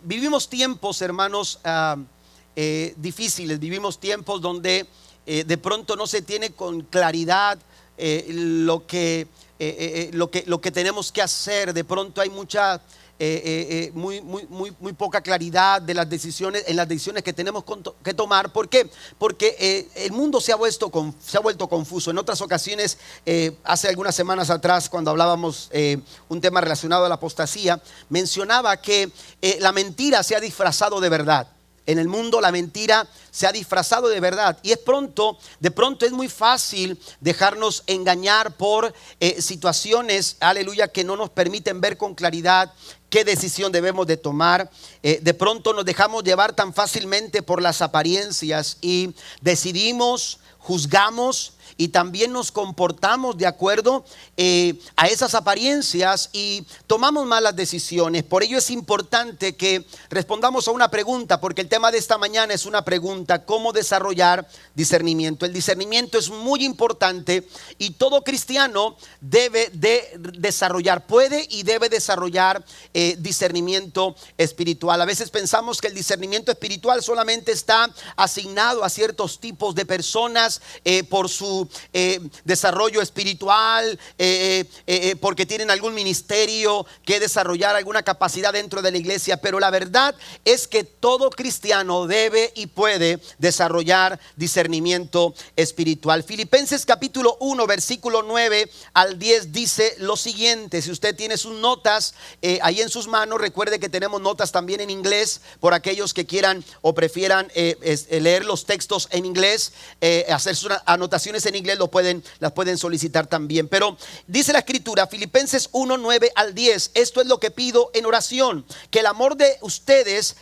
Vivimos tiempos, hermanos, difíciles. Vivimos tiempos donde de pronto no se tiene con claridad lo que tenemos que hacer. De pronto hay mucha muy poca claridad de las decisiones, en las decisiones que tenemos que tomar. ¿Por qué? Porque el mundo se ha vuelto confuso. En otras ocasiones, hace algunas semanas atrás, cuando hablábamos un tema relacionado a la apostasía, mencionaba que la mentira se ha disfrazado de verdad. En el mundo la mentira se ha disfrazado de verdad, y de pronto es muy fácil dejarnos engañar por situaciones, aleluya, que no nos permiten ver con claridad qué decisión debemos de tomar. De pronto nos dejamos llevar tan fácilmente por las apariencias y decidimos, juzgamos y también nos comportamos de acuerdo a esas apariencias y tomamos malas decisiones. Por ello es importante que respondamos a una pregunta, porque el tema de esta mañana es una pregunta: ¿cómo desarrollar discernimiento? El discernimiento es muy importante y todo cristiano debe de desarrollar, puede y debe desarrollar discernimiento espiritual. A veces pensamos que el discernimiento espiritual solamente está asignado a ciertos tipos de personas por su desarrollo espiritual, porque tienen algún ministerio que desarrollar, alguna capacidad dentro de la iglesia. Pero la verdad es que todo cristiano debe y puede desarrollar discernimiento espiritual. Filipenses capítulo 1 versículo 9 al 10 dice lo siguiente. Si usted tiene sus notas ahí en sus manos, recuerde que tenemos notas también en inglés por aquellos que quieran o prefieran leer los textos en inglés, hacer sus anotaciones en inglés, las pueden solicitar también. Pero dice la escritura, Filipenses 1, 9 al 10: esto es lo que pido en oración, que el amor de ustedes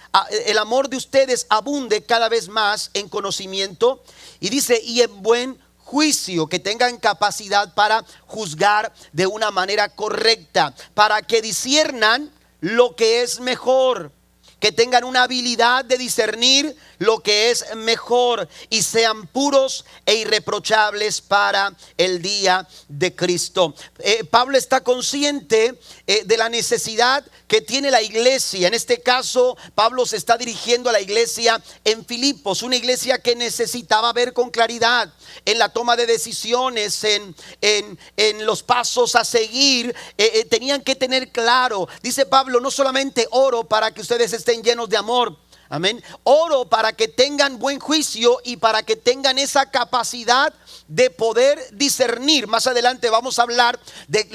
abunde cada vez más en conocimiento, y dice, y en buen juicio, que tengan capacidad para juzgar de una manera correcta, para que disciernan lo que es mejor, que tengan una habilidad de discernir lo que es mejor, y sean puros e irreprochables para el día de Cristo. Pablo está consciente de la necesidad que tiene la iglesia. En este caso, Pablo se está dirigiendo a la iglesia en Filipos, una iglesia que necesitaba ver con claridad en la toma de decisiones, en los pasos a seguir. Tenían que tener claro, dice Pablo, no solamente oro para que ustedes estén llenos de amor, amén, oro para que tengan buen juicio y para que tengan esa capacidad de poder discernir. Más adelante vamos a hablar de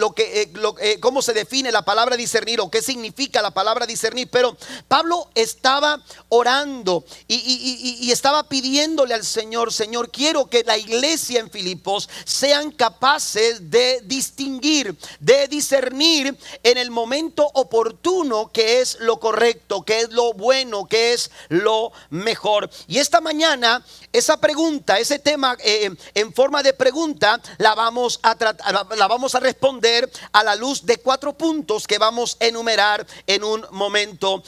cómo se define la palabra discernir o qué significa la palabra discernir. Pero Pablo estaba orando y estaba pidiéndole al Señor: Señor, quiero que la iglesia en Filipos sean capaces de distinguir, de discernir en el momento oportuno qué es lo correcto, qué es lo bueno, qué es lo mejor. Y esta mañana esa pregunta, ese tema en forma de pregunta, la vamos a responder a la luz de 4 puntos que vamos a enumerar en un momento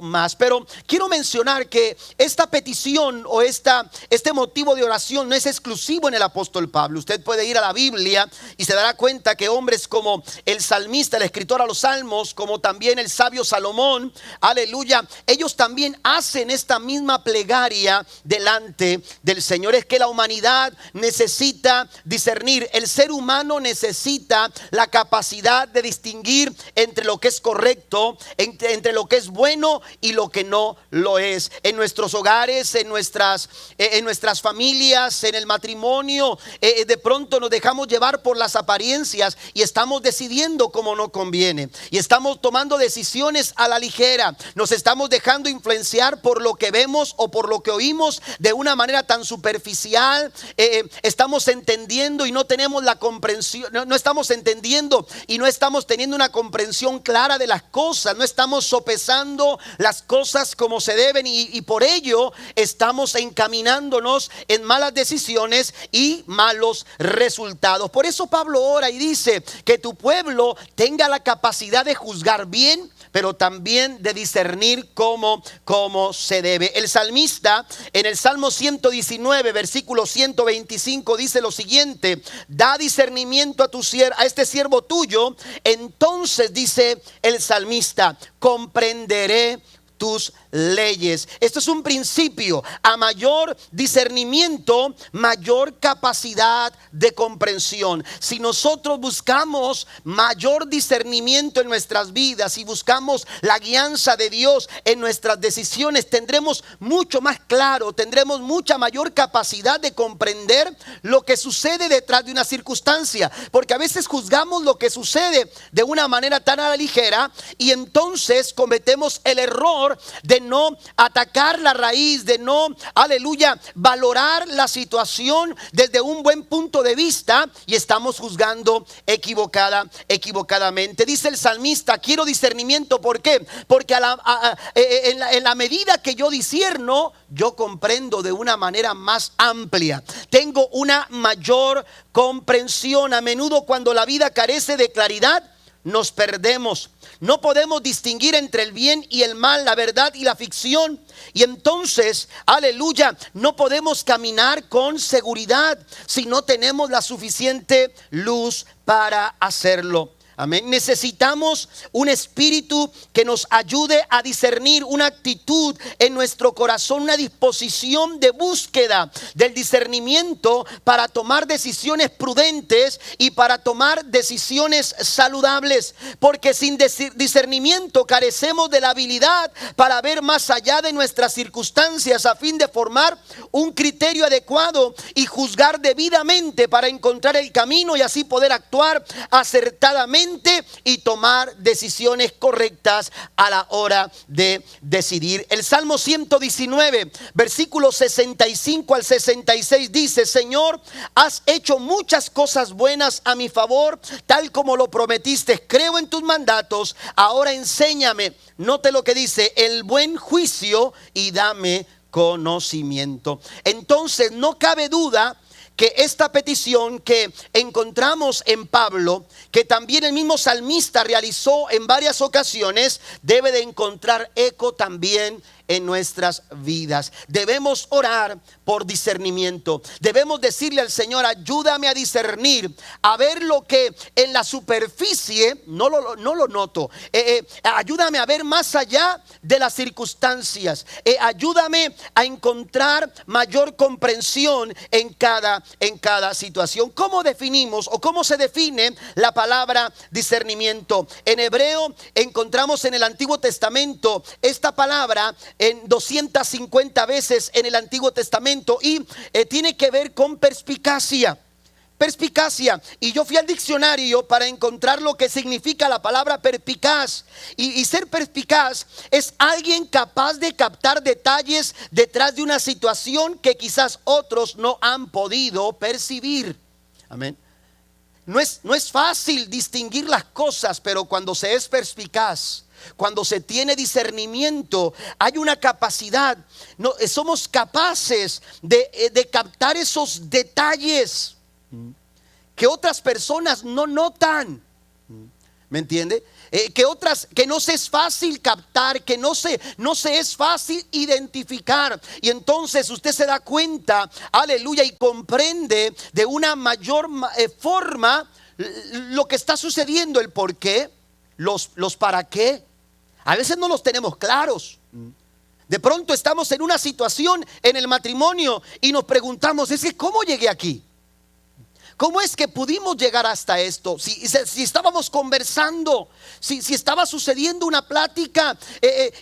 más. Pero quiero mencionar que esta petición o este motivo de oración no es exclusivo en el apóstol Pablo. Usted puede ir a la Biblia y se dará cuenta que hombres como el salmista, el escritor a los salmos, como también el sabio Salomón, aleluya, ellos también hacen esta misma plegaria delante del Señor. Es que la humanidad necesita discernir, el ser humano necesita la capacidad de distinguir entre lo que es correcto, entre lo que es bueno y lo que no lo es. En nuestros hogares, en nuestras familias, en el matrimonio, de pronto nos dejamos llevar por las apariencias y estamos decidiendo como no conviene, y estamos tomando decisiones a la ligera. Nos estamos dejando influenciar por lo que vemos o por lo que oímos de una manera tan superficial. Estamos entendiendo y no tenemos la comprensión, no estamos entendiendo y no estamos teniendo una comprensión clara de las cosas, no estamos sopesando las cosas como se deben, y por ello estamos encaminándonos en malas decisiones y malos resultados. Por eso Pablo ora y dice que tu pueblo tenga la capacidad de juzgar bien, pero también de discernir cómo se debe. El salmista en el Salmo 119 versículo 125 dice lo siguiente: da discernimiento a este siervo tuyo, entonces, dice el salmista, comprenderé tus leyes. Esto es un principio. A mayor discernimiento, mayor capacidad de comprensión. Si nosotros buscamos mayor discernimiento en nuestras vidas y buscamos la guianza de Dios en nuestras decisiones, tendremos mucho más claro, tendremos mucha mayor capacidad de comprender lo que sucede detrás de una circunstancia, porque a veces juzgamos lo que sucede de una manera tan a la ligera y entonces cometemos el error de no atacar la raíz, de no, aleluya, valorar la situación desde un buen punto de vista, y estamos juzgando equivocadamente. Dice el salmista: quiero discernimiento. ¿Por qué? Porque en la medida que yo discierno, yo comprendo de una manera más amplia, tengo una mayor comprensión. A menudo, cuando la vida carece de claridad, nos perdemos. No podemos distinguir entre el bien y el mal, la verdad y la ficción. Y entonces, aleluya, no podemos caminar con seguridad si no tenemos la suficiente luz para hacerlo. Amén. Necesitamos un espíritu que nos ayude a discernir, una actitud en nuestro corazón, una disposición de búsqueda del discernimiento para tomar decisiones prudentes y para tomar decisiones saludables. Porque sin discernimiento carecemos de la habilidad para ver más allá de nuestras circunstancias, a fin de formar un criterio adecuado y juzgar debidamente para encontrar el camino y así poder actuar acertadamente y tomar decisiones correctas a la hora de decidir. El Salmo 119, versículos 65 al 66 dice: Señor, has hecho muchas cosas buenas a mi favor, tal como lo prometiste. Creo en tus mandatos. Ahora enséñame, note lo que dice, el buen juicio y dame conocimiento. Entonces no cabe duda que esta petición que encontramos en Pablo, que también el mismo salmista realizó en varias ocasiones, debe de encontrar eco también en nuestras vidas. Debemos orar por discernimiento. Debemos decirle al Señor: ayúdame a discernir, a ver lo que en la superficie no lo noto. Ayúdame a ver más allá de las circunstancias. Ayúdame a encontrar mayor comprensión en cada situación. ¿Cómo definimos o cómo se define la palabra discernimiento? En hebreo encontramos en el Antiguo Testamento esta palabra en 250 veces en el Antiguo Testamento y tiene que ver con perspicacia. Perspicacia. Y yo fui al diccionario para encontrar lo que significa la palabra perspicaz. Y ser perspicaz es alguien capaz de captar detalles detrás de una situación que quizás otros no han podido percibir. Amén. No es fácil distinguir las cosas, pero cuando se es perspicaz, cuando se tiene discernimiento, hay una capacidad. Somos capaces de captar esos detalles que otras personas no notan. ¿Me entiende? Que no se es fácil captar, que no se es fácil identificar. Y entonces usted se da cuenta, aleluya, y comprende de una mayor forma lo que está sucediendo, el por qué, los para qué. A veces no los tenemos claros. De pronto estamos en una situación en el matrimonio y nos preguntamos: es que ¿cómo llegué aquí? ¿Cómo es que pudimos llegar hasta esto? Si estábamos conversando, si estaba sucediendo una plática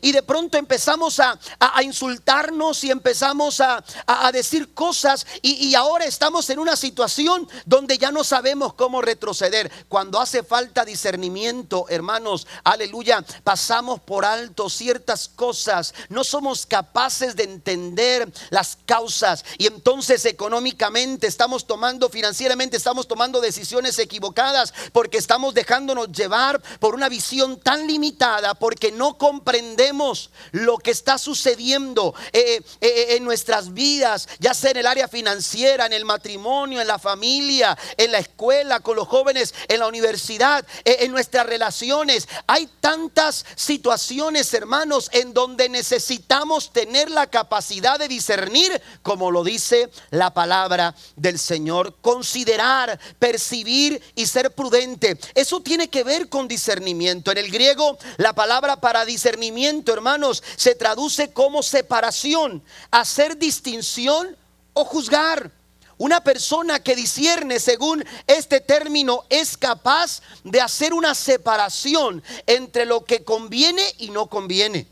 y de pronto empezamos a insultarnos y empezamos a decir cosas y ahora estamos en una situación donde ya no sabemos cómo retroceder. Cuando hace falta discernimiento, hermanos, aleluya, pasamos por alto ciertas cosas. No somos capaces de entender las causas y entonces económicamente estamos tomando, financieramente estamos tomando decisiones equivocadas porque estamos dejándonos llevar por una visión tan limitada, porque no comprendemos lo que está sucediendo en nuestras vidas, ya sea en el área financiera, en el matrimonio, en la familia, en la escuela, con los jóvenes, en la universidad, en nuestras relaciones. Hay tantas situaciones, hermanos, en donde necesitamos tener la capacidad de discernir, como lo dice la palabra del Señor. Consideramos considerar, percibir y ser prudente. Eso tiene que ver con discernimiento. En el griego, la palabra para discernimiento, hermanos, se traduce como separación, hacer distinción o juzgar. Una persona que discierne, según este término, es capaz de hacer una separación entre lo que conviene y no conviene.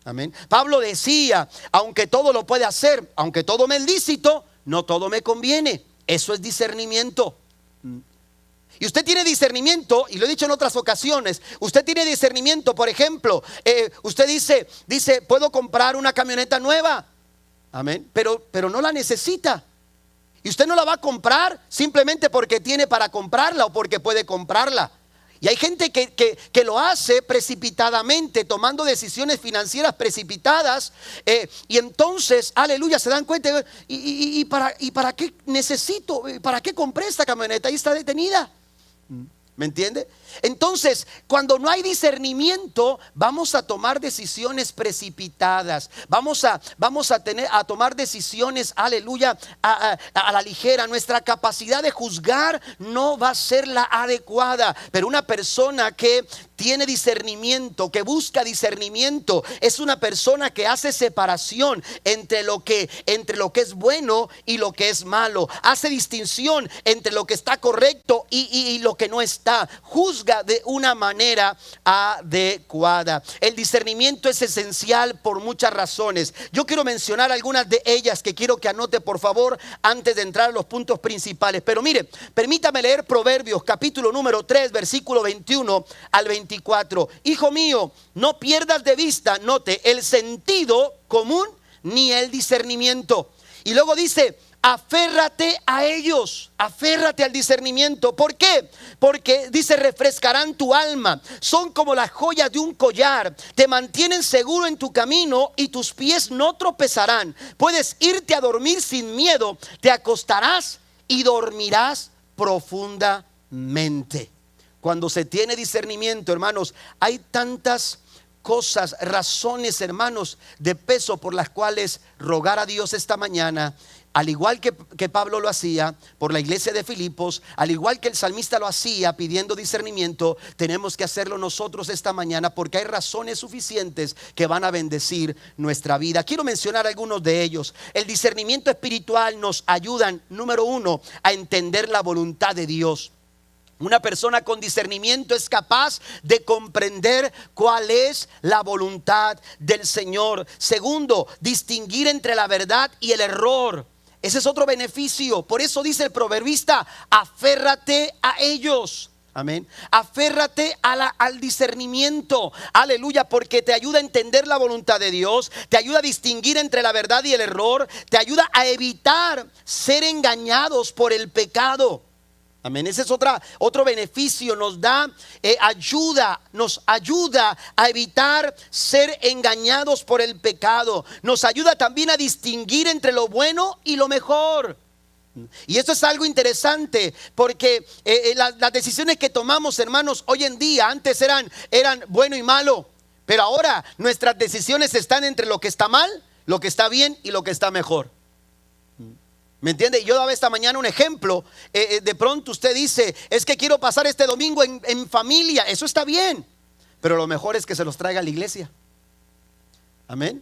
Amén. Pablo decía, aunque todo lo puede hacer, aunque todo me es lícito, no todo me conviene. Eso es discernimiento. Y usted tiene discernimiento, y lo he dicho en otras ocasiones, usted tiene discernimiento, por ejemplo, usted dice, puedo comprar una camioneta nueva. Amén. Pero no la necesita. Y usted no la va a comprar simplemente porque tiene para comprarla o porque puede comprarla. Y hay gente que lo hace precipitadamente, tomando decisiones financieras precipitadas. Y entonces, aleluya, se dan cuenta. ¿Y para qué necesito? ¿Para qué compré esta camioneta? Ahí está detenida. ¿Me entiende? Entonces, cuando no hay discernimiento, vamos a tomar decisiones precipitadas. Vamos a tomar decisiones, aleluya, a la ligera. Nuestra capacidad de juzgar no va a ser la adecuada. Pero una persona que tiene discernimiento, que busca discernimiento, es una persona que hace separación entre lo que es bueno y lo que es malo. Hace distinción entre lo que está correcto y lo que no está. Juzga de una manera adecuada. El discernimiento es esencial por muchas razones. Yo quiero mencionar algunas de ellas que quiero que anote, por favor, antes de entrar a los puntos principales. Pero mire, permítame leer Proverbios capítulo número 3, versículo 21 al 24. Hijo mío, no pierdas de vista, note, el sentido común ni el discernimiento. Y luego dice, aférrate a ellos, aférrate al discernimiento. ¿Por qué? Porque dice, refrescarán tu alma, son como las joyas de un collar, te mantienen seguro en tu camino y tus pies no tropezarán. Puedes irte a dormir sin miedo, te acostarás y dormirás profundamente. Cuando se tiene discernimiento, hermanos, hay tantas cosas, razones, hermanos, de peso por las cuales rogar a Dios esta mañana, al igual que Pablo lo hacía por la iglesia de Filipos, al igual que el salmista lo hacía pidiendo discernimiento, tenemos que hacerlo nosotros esta mañana, porque hay razones suficientes que van a bendecir nuestra vida. Quiero mencionar algunos de ellos. El discernimiento espiritual nos ayuda, número uno, a entender la voluntad de Dios. Una persona con discernimiento es capaz de comprender cuál es la voluntad del Señor. Segundo, distinguir entre la verdad y el error. Ese es otro beneficio. Por eso dice el proverbista, aférrate a ellos. Amén. Aférrate al discernimiento. Aleluya, porque te ayuda a entender la voluntad de Dios, te ayuda a distinguir entre la verdad y el error, te ayuda a evitar ser engañados por el pecado. Amén. Ese es otro beneficio. Nos da nos ayuda a evitar ser engañados por el pecado. Nos ayuda también a distinguir entre lo bueno y lo mejor. Y esto es algo interesante, porque las decisiones que tomamos, hermanos, hoy en día, antes eran bueno y malo, pero ahora nuestras decisiones están entre lo que está mal, lo que está bien y lo que está mejor. ¿Me entiende? Yo daba esta mañana un ejemplo. De pronto usted dice, es que quiero pasar este domingo en familia. Eso está bien, pero lo mejor es que se los traiga a la iglesia. Amén.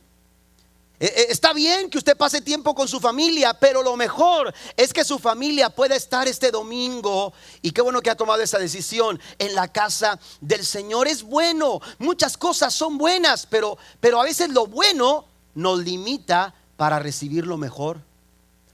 Está bien que usted pase tiempo con su familia, pero lo mejor es que su familia pueda estar este domingo, y qué bueno que ha tomado esa decisión, en la casa del Señor. Es bueno, muchas cosas son buenas, pero a veces lo bueno nos limita para recibir lo mejor.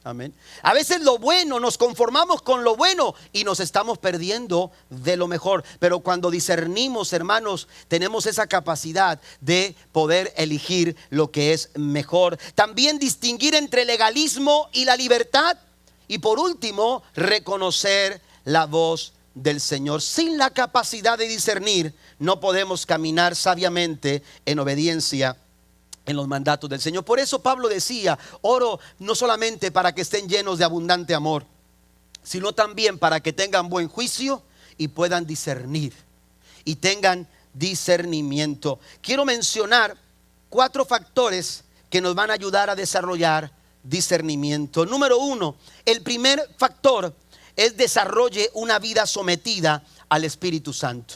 Amén. A veces lo bueno, nos conformamos con lo bueno y nos estamos perdiendo de lo mejor. Pero cuando discernimos, hermanos, tenemos esa capacidad de poder elegir lo que es mejor. También distinguir entre legalismo y la libertad. Y por último, reconocer la voz del Señor. Sin la capacidad de discernir, no podemos caminar sabiamente en obediencia en los mandatos del Señor. Por eso Pablo decía, oro no solamente para que estén llenos de abundante amor, sino también para que tengan buen juicio y puedan discernir y tengan discernimiento. Quiero mencionar 4 factores que nos van a ayudar a desarrollar discernimiento. Número 1, el primer factor es desarrolle una vida sometida al Espíritu Santo.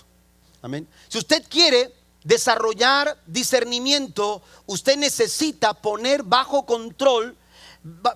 Amén. Si usted quiere desarrollar discernimiento, usted necesita poner bajo control,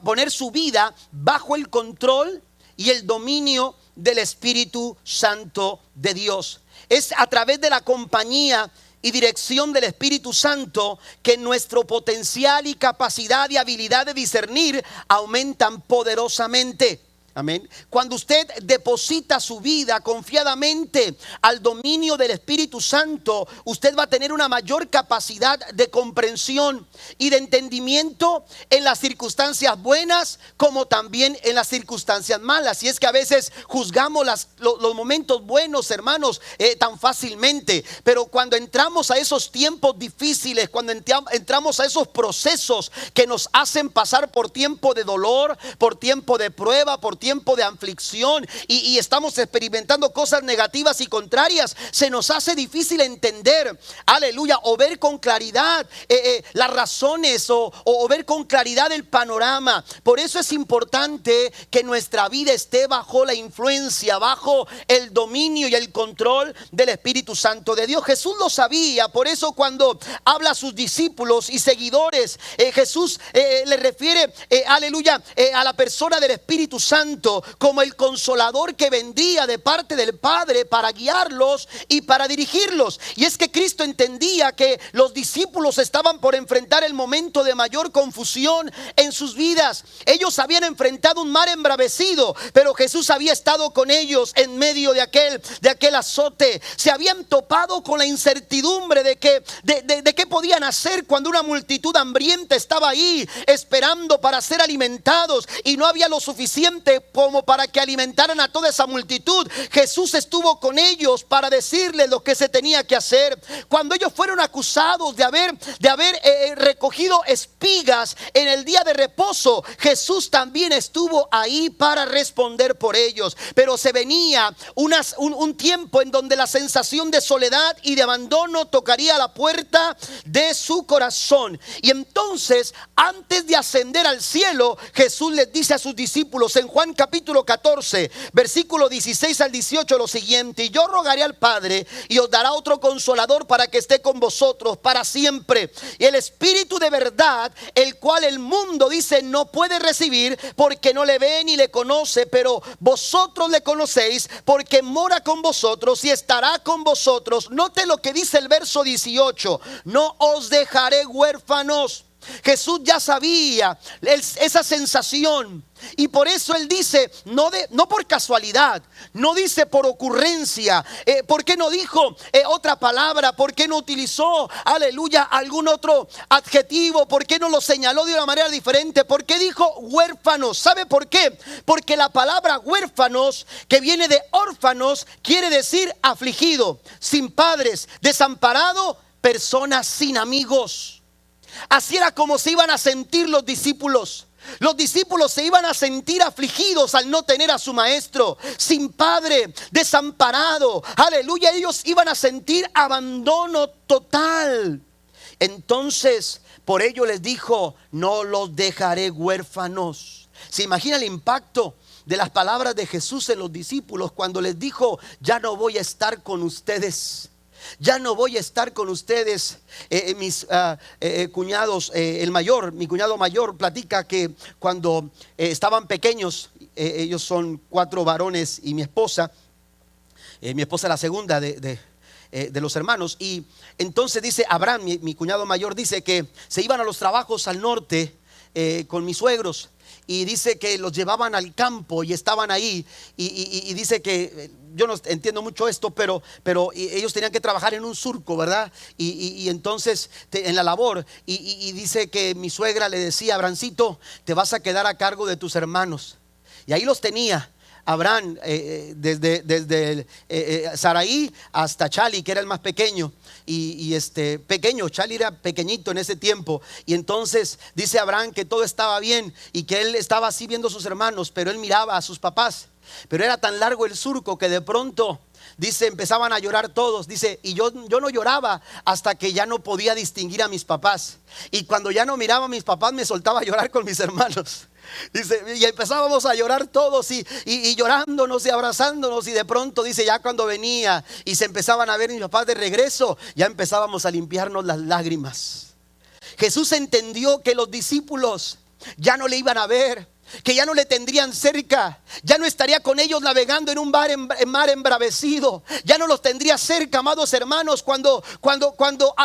poner su vida bajo el control y el dominio del Espíritu Santo de Dios. Es a través de la compañía y dirección del Espíritu Santo que nuestro potencial y capacidad y habilidad de discernir aumentan poderosamente. Amén. Cuando usted deposita su vida confiadamente al dominio del Espíritu Santo, usted va a tener una mayor capacidad de comprensión y de entendimiento en las circunstancias buenas como también en las circunstancias malas. Y es que a veces juzgamos los momentos buenos, hermanos, tan fácilmente. Pero cuando entramos a esos tiempos difíciles, cuando entramos a esos procesos que nos hacen pasar por tiempo de dolor, por tiempo de prueba, por tiempo de aflicción y estamos experimentando cosas negativas y contrarias, se nos hace difícil entender, aleluya, o ver con claridad las razones o ver con claridad el panorama. Por eso es importante que nuestra vida esté bajo la influencia, bajo el dominio y el control del Espíritu Santo de Dios. Jesús lo sabía, por eso cuando habla a sus discípulos y seguidores, Jesús le refiere, aleluya, a la persona del Espíritu Santo como el consolador que vendría de parte del Padre para guiarlos y para dirigirlos. Y es que Cristo entendía que los discípulos estaban por enfrentar el momento de mayor confusión en sus vidas. Ellos habían enfrentado un mar embravecido, pero Jesús había estado con ellos en medio de aquel azote. Se habían topado con la incertidumbre de qué podían hacer cuando una multitud hambrienta estaba ahí esperando para ser alimentados y no había lo suficiente como para que alimentaran a toda esa multitud. Jesús estuvo con ellos para decirles lo que se tenía que hacer. Cuando ellos fueron acusados de haber recogido espigas en el día de reposo, Jesús también estuvo ahí para responder por ellos. Pero se venía un tiempo en donde la sensación de soledad y de abandono tocaría la puerta de su corazón. Y entonces, antes de ascender al cielo, Jesús les dice a sus discípulos en Juan capítulo 14, versículo 16 al 18 lo siguiente: y yo rogaré al Padre y os dará otro consolador para que esté con vosotros para siempre, y el Espíritu de verdad, el cual el mundo dice no puede recibir porque no le ve ni le conoce, pero vosotros le conocéis porque mora con vosotros y estará con vosotros. Note lo que dice el verso 18: no os dejaré huérfanos. Jesús ya sabía esa sensación y por eso él dice no por casualidad, no dice por ocurrencia. ¿Por qué no dijo otra palabra? ¿Por qué no utilizó, aleluya, algún otro adjetivo? ¿Por qué no lo señaló de una manera diferente? ¿Por qué dijo huérfanos? ¿Sabe por qué? Porque la palabra huérfanos, que viene de órfanos, quiere decir afligido, sin padres, desamparado, personas sin amigos. Así era como se iban a sentir los discípulos. Los discípulos se iban a sentir afligidos al no tener a su maestro, sin padre, desamparado. Aleluya, ellos iban a sentir abandono total. Entonces, por ello les dijo: no los dejaré huérfanos. ¿Se imagina el impacto de las palabras de Jesús en los discípulos cuando les dijo: ya no voy a estar con ustedes? Ya no voy a estar con ustedes. Mis cuñados, mi cuñado mayor platica que cuando estaban pequeños, ellos son 4 varones y mi esposa es la segunda de los hermanos. Y entonces dice Abraham, mi cuñado mayor, dice que se iban a los trabajos al norte con mis suegros. Y dice que los llevaban al campo y estaban ahí. Y dice que, yo no entiendo mucho esto, pero ellos tenían que trabajar en un surco, ¿verdad? Y entonces en la labor. Y dice que mi suegra le decía: Abrancito, te vas a quedar a cargo de tus hermanos. Y ahí los tenía Abraham, desde Saraí hasta Chali, que era el más pequeño. Pequeño, Chali era pequeñito en ese tiempo. Y entonces dice Abraham que todo estaba bien y que él estaba así viendo a sus hermanos, pero él miraba a sus papás. Pero era tan largo el surco que de pronto, dice, empezaban a llorar todos. Dice, y yo no lloraba hasta que ya no podía distinguir a mis papás. Y cuando ya no miraba a mis papás, me soltaba a llorar con mis hermanos. Dice, y empezábamos a llorar todos y llorándonos y abrazándonos, y de pronto dice, ya cuando venía y se empezaban a ver mis papás de regreso, ya empezábamos a limpiarnos las lágrimas. Jesús entendió que los discípulos ya no le iban a ver, que ya no le tendrían cerca, ya no estaría con ellos navegando en un mar embravecido, ya no los tendría cerca, amados hermanos, cuando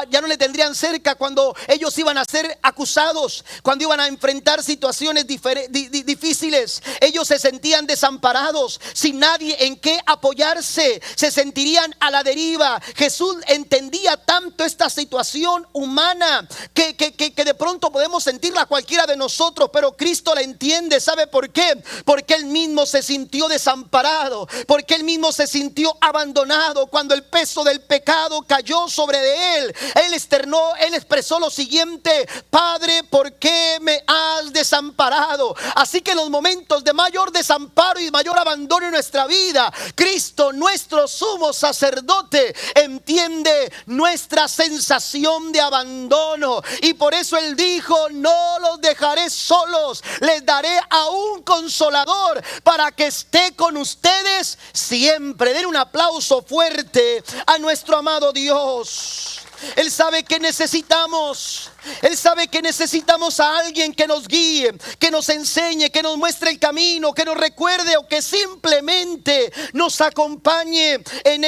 ya no le tendrían cerca cuando ellos iban a ser acusados, cuando iban a enfrentar situaciones difíciles. Ellos se sentían desamparados, sin nadie en qué apoyarse, se sentirían a la deriva. Jesús entendía tanto esta situación humana que de pronto podemos sentirla cualquiera de nosotros, pero Cristo la entiende. ¿Sabe por qué? Porque Él mismo se sintió desamparado, porque Él mismo se sintió abandonado cuando el peso del pecado cayó sobre de Él. Él expresó lo siguiente: Padre, ¿por qué me has desamparado? Así que en los momentos de mayor desamparo y mayor abandono en nuestra vida, Cristo, nuestro sumo sacerdote, entiende nuestra sensación de abandono, y por eso Él dijo: no los dejaré solos, les daré a un consolador para que esté con ustedes siempre. Den un aplauso fuerte a nuestro amado Dios. Él sabe que necesitamos. Él sabe que necesitamos a alguien que nos guíe, que nos enseñe, que nos muestre el camino, que nos recuerde o que simplemente nos acompañe en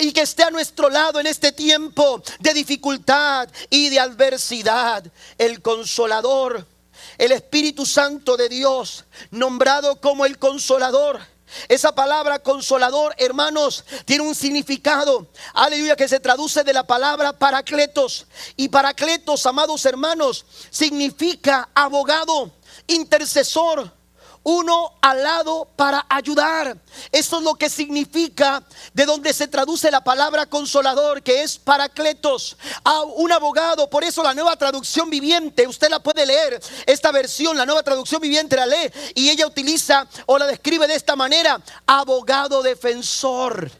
y que esté a nuestro lado en este tiempo de dificultad y de adversidad. El Consolador, el Espíritu Santo de Dios, nombrado como el Consolador. Esa palabra consolador, hermanos, tiene un significado, aleluya, que se traduce de la palabra paracletos. Y paracletos, amados hermanos, significa abogado, intercesor, uno al lado para ayudar. Eso es lo que significa, de donde se traduce la palabra consolador, que es paracletos, a un abogado. Por eso la Nueva Traducción Viviente, usted la puede leer, esta versión, la Nueva Traducción Viviente la lee, y ella utiliza o la describe de esta manera: abogado defensor.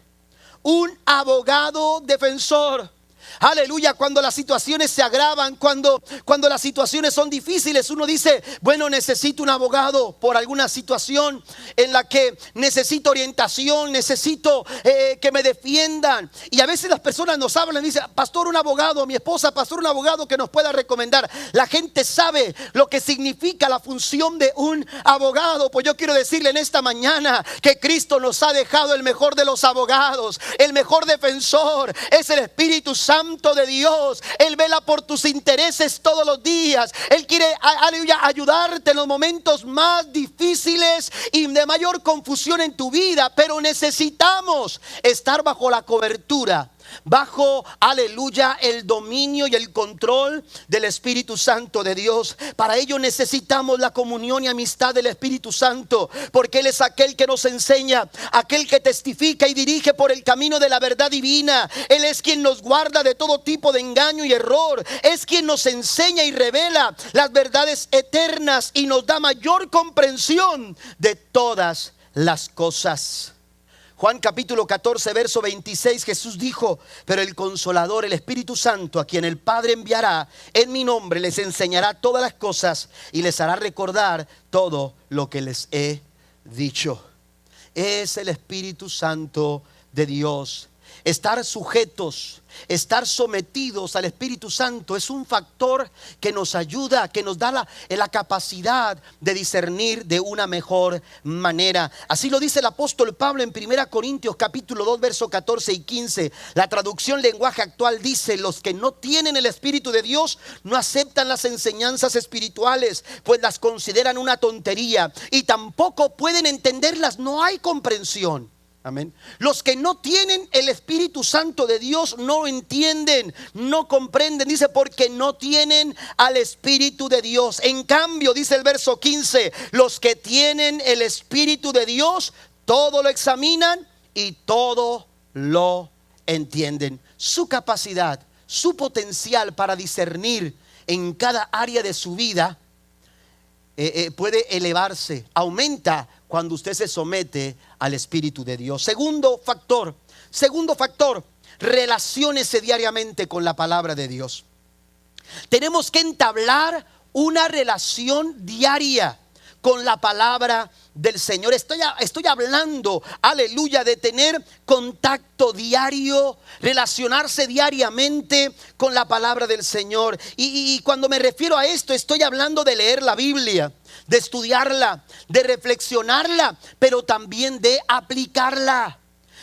Un abogado defensor. Aleluya, cuando las situaciones se agravan, cuando las situaciones son difíciles, uno dice: bueno, necesito un abogado por alguna situación en la que necesito orientación, necesito que me defiendan. Y a veces las personas nos hablan y dicen: pastor, un abogado, mi esposa, pastor, un abogado que nos pueda recomendar. La gente sabe lo que significa la función de un abogado. Pues yo quiero decirle en esta mañana que Cristo nos ha dejado el mejor de los abogados, el mejor defensor, es el Espíritu Santo de Dios. Él vela por tus intereses todos los días. Él quiere, aleluya, ayudarte en los momentos más difíciles y de mayor confusión en tu vida. Pero necesitamos estar bajo la cobertura, bajo, aleluya, el dominio y el control del Espíritu Santo de Dios. Para ello necesitamos la comunión y amistad del Espíritu Santo, porque Él es aquel que nos enseña, aquel que testifica y dirige por el camino de la verdad divina. Él es quien nos guarda de todo tipo de engaño y error. Es quien nos enseña y revela las verdades eternas y nos da mayor comprensión de todas las cosas. Juan capítulo 14 verso 26, Jesús dijo: pero el Consolador, el Espíritu Santo, a quien el Padre enviará en mi nombre, les enseñará todas las cosas y les hará recordar todo lo que les he dicho. Es el Espíritu Santo de Dios. Estar sujetos, estar sometidos al Espíritu Santo es un factor que nos ayuda, que nos da la capacidad de discernir de una mejor manera. Así lo dice el apóstol Pablo en 1 Corintios capítulo 2 verso 14 y 15. La traducción lenguaje actual dice: los que no tienen el Espíritu de Dios no aceptan las enseñanzas espirituales, pues las consideran una tontería y tampoco pueden entenderlas. No hay comprensión. Amén. Los que no tienen el Espíritu Santo de Dios no entienden, no comprenden. Dice: porque no tienen al Espíritu de Dios. En cambio, dice el verso 15, los que tienen el Espíritu de Dios, todo lo examinan y todo lo entienden. Su capacidad, su potencial para discernir en cada área de su vida puede elevarse, aumenta cuando usted se somete al Espíritu de Dios. Segundo factor, relaciónese diariamente con la palabra de Dios. Tenemos que entablar una relación diaria con la palabra del Señor. Estoy hablando, aleluya, de tener contacto diario, relacionarse diariamente con la palabra del Señor. Y cuando me refiero a esto, estoy hablando de leer la Biblia, de estudiarla, de reflexionarla, pero también de aplicarla.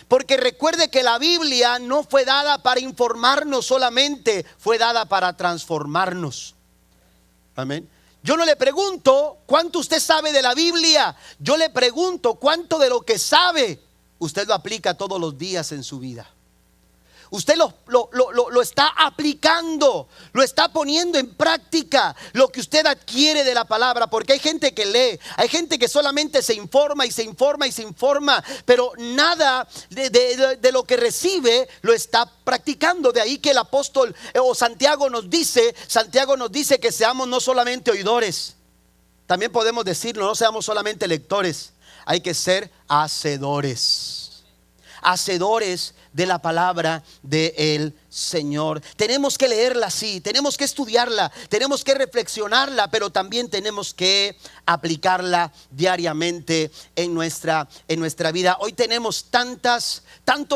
Porque recuerde que la Biblia no fue dada para informarnos solamente, fue dada para transformarnos. Amén. Yo no le pregunto cuánto usted sabe de la Biblia. Yo le pregunto cuánto de lo que sabe usted lo aplica todos los días en su vida. Usted lo está aplicando, lo está poniendo en práctica, lo que usted adquiere de la palabra. Porque hay gente que lee, hay gente que solamente se informa y se informa y se informa, pero nada de lo que recibe lo está practicando. De ahí que el apóstol o Santiago nos dice que seamos no solamente oidores, también podemos decirlo, no seamos solamente lectores, hay que ser hacedores. Hacedores de la palabra del Señor. Tenemos que leerla, sí, tenemos que estudiarla, tenemos que reflexionarla, pero también tenemos que aplicarla diariamente en nuestra vida. Hoy tenemos tantos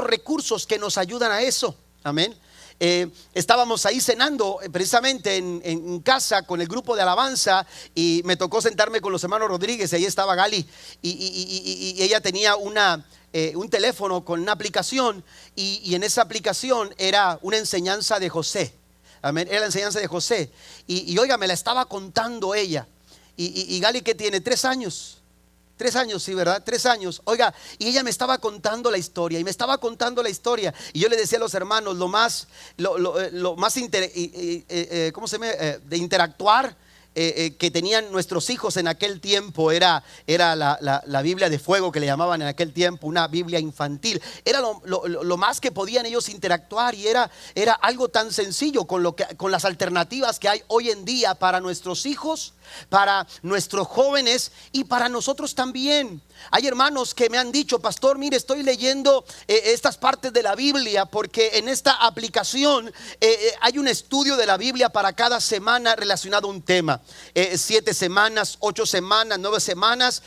recursos que nos ayudan a eso. Amén. Estábamos ahí cenando precisamente en casa con el grupo de alabanza, y me tocó sentarme con los hermanos Rodríguez, y ahí estaba Gali, y ella tenía un teléfono con una aplicación, y en esa aplicación era una enseñanza de José. Amén. Era la enseñanza de José, y oiga, me la estaba contando ella, y Gali, que tiene 3 años. 3 años, sí, ¿verdad? 3 años. Oiga, y ella me estaba contando la historia, y yo le decía a los hermanos, lo más de interactuar que tenían nuestros hijos en aquel tiempo era la Biblia de fuego, que le llamaban en aquel tiempo, una Biblia infantil. Era lo más que podían ellos interactuar, y era algo tan sencillo con las alternativas que hay hoy en día para nuestros hijos, para nuestros jóvenes y para nosotros también. Hay hermanos que me han dicho: pastor, mire, estoy leyendo estas partes de la Biblia, porque en esta aplicación hay un estudio de la Biblia para cada semana relacionado a un tema. 7 semanas, 8 semanas, 9 semanas,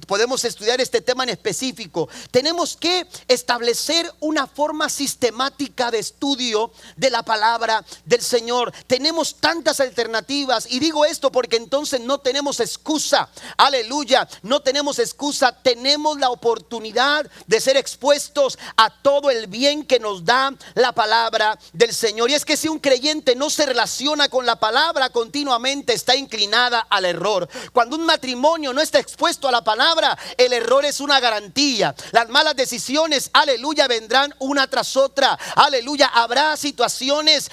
podemos estudiar este tema en específico. Tenemos que establecer una forma sistemática de estudio de la palabra del Señor. Tenemos tantas alternativas, y digo esto porque entonces no tenemos excusa. Aleluya, no tenemos excusa. Tenemos la oportunidad de ser expuestos a todo el bien que nos da la palabra del Señor. Y es que si un creyente no se relaciona con la palabra continuamente, está inclinada al error. Cuando un matrimonio no está expuesto a la palabra, el error es una garantía. Las malas decisiones, aleluya, vendrán una tras otra. Aleluya, habrá situaciones